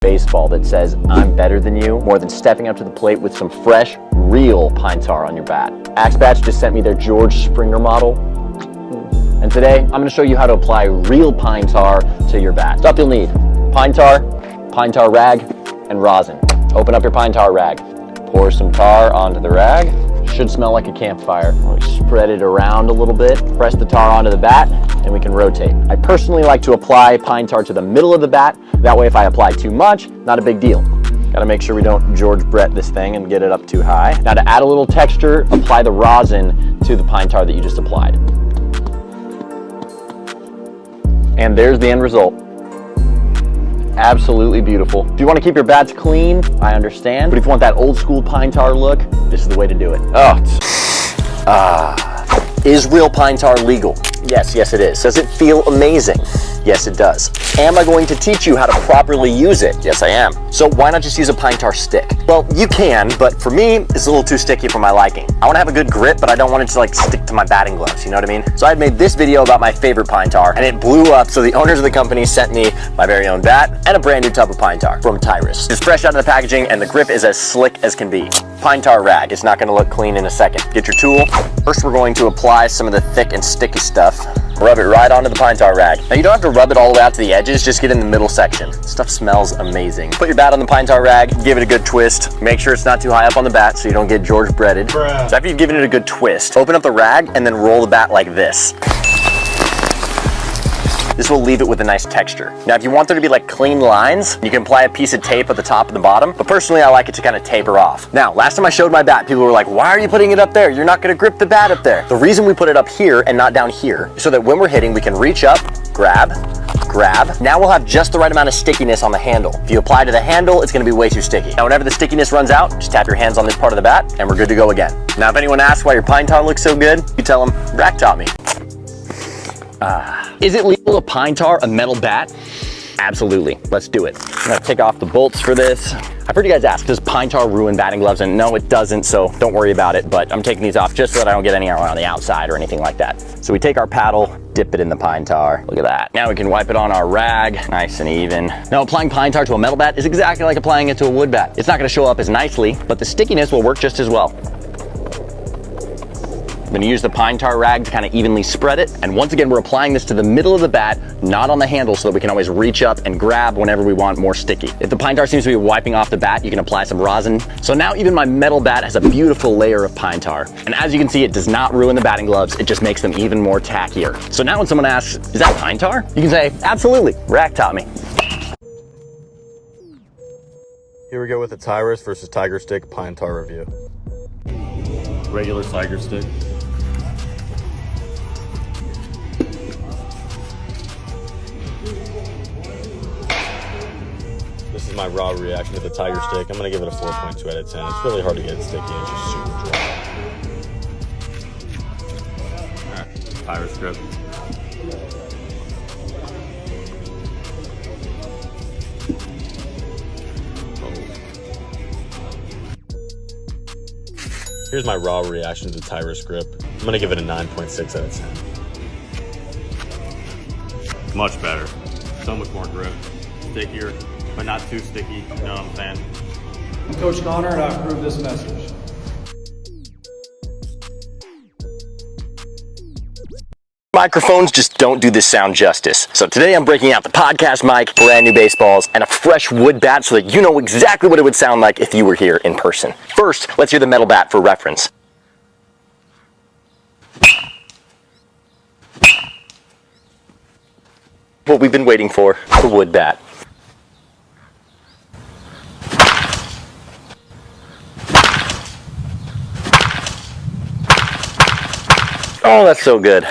baseball that says I'm better than you more than stepping up to the plate with some fresh, real pine tar on your bat. Axe Bats just sent me their George Springer model. And today, I'm going to show you how to apply real pine tar to your bat. Stuff you'll need: pine tar rag, and rosin. Open up your pine tar rag. Pour some tar onto the rag. Should smell like a campfire. We spread it around a little bit, press the tar onto the bat, and we can rotate. I personally like to apply pine tar to the middle of the bat. That way if I apply too much, not a big deal. Gotta make sure we don't George Brett this thing and get it up too high. Now to add a little texture, apply the rosin to the pine tar that you just applied. And there's the end result. Absolutely beautiful. If you want to keep your bats clean, I understand. But if you want that old school pine tar look, this is the way to do it. Is real pine tar legal? Yes, it is. Does it feel amazing? Yes, it does. Am I going to teach you how to properly use it? Yes, I am. So why not just use a pine tar stick? Well, you can, but for me, it's a little too sticky for my liking. I want to have a good grip, but I don't want it to like stick to my batting gloves, you know what I mean? So I had made this video about my favorite pine tar, and it blew up, so the owners of the company sent me my very own bat and a brand new tub of pine tar from Tyrus. It's fresh out of the packaging, and the grip is as slick as can be. Pine tar rag. It's not going to look clean in a second. Get your tool. First, we're going to apply some of the thick and sticky stuff. Rub it right onto the pine tar rag. Now you don't have to rub it all the way out to the edges, just get in the middle section. Stuff smells amazing. Put your bat on the pine tar rag, give it a good twist. Make sure it's not too high up on the bat so you don't get George Bretted. So after you've given it a good twist, open up the rag and then roll the bat like this. This will leave it with a nice texture. Now, if you want there to be like clean lines, you can apply a piece of tape at the top and the bottom, but personally, I like it to kind of taper off. Now, last time I showed my bat, people were like, why are you putting it up there? You're not gonna grip the bat up there. The reason we put it up here and not down here is so that when we're hitting, we can reach up, grab. Now we'll have just the right amount of stickiness on the handle. If you apply to the handle, it's gonna be way too sticky. Now, whenever the stickiness runs out, just tap your hands on this part of the bat, and we're good to go again. Now, if anyone asks why your pine tar looks so good, you tell them, RAC taught me. Is it legal to pine tar a metal bat? Absolutely. Let's do it. I'm gonna take off the bolts for this. I've heard you guys ask, does pine tar ruin batting gloves? And no, it doesn't, so don't worry about it, but I'm taking these off just so that I don't get any on the outside or anything like that. So we take our paddle, dip it in the pine tar. Look at that. Now we can wipe it on our rag, nice and even. Now applying pine tar to a metal bat is exactly like applying it to a wood bat. It's not gonna show up as nicely, but the stickiness will work just as well. I'm gonna use the pine tar rag to kind of evenly spread it. And once again, we're applying this to the middle of the bat, not on the handle, so that we can always reach up and grab whenever we want more sticky. If the pine tar seems to be wiping off the bat, you can apply some rosin. So now even my metal bat has a beautiful layer of pine tar. And as you can see, it does not ruin the batting gloves, it just makes them even more tackier. So now when someone asks, is that pine tar? You can say, absolutely, RAC taught me. Here we go with the Tyrus versus Tiger Stick pine tar review. Regular Tiger Stick. This is my raw reaction to the Tiger Stick. I'm gonna give it a 4.2 out of 10. It's really hard to get it sticky. It's just super dry. All right, Tyrus grip. Here's my raw reaction to the Tyrus grip. I'm gonna give it a 9.6 out of 10. Much better. So much more grip. Stickier, but not too sticky, you know what I'm saying? I'm Coach Connor, and I approve this message. Microphones just don't do this sound justice. So today I'm breaking out the podcast mic, brand new baseballs, and a fresh wood bat so that you know exactly what it would sound like if you were here in person. First, let's hear the metal bat for reference. What we've been waiting for, the wood bat. Oh, that's so good.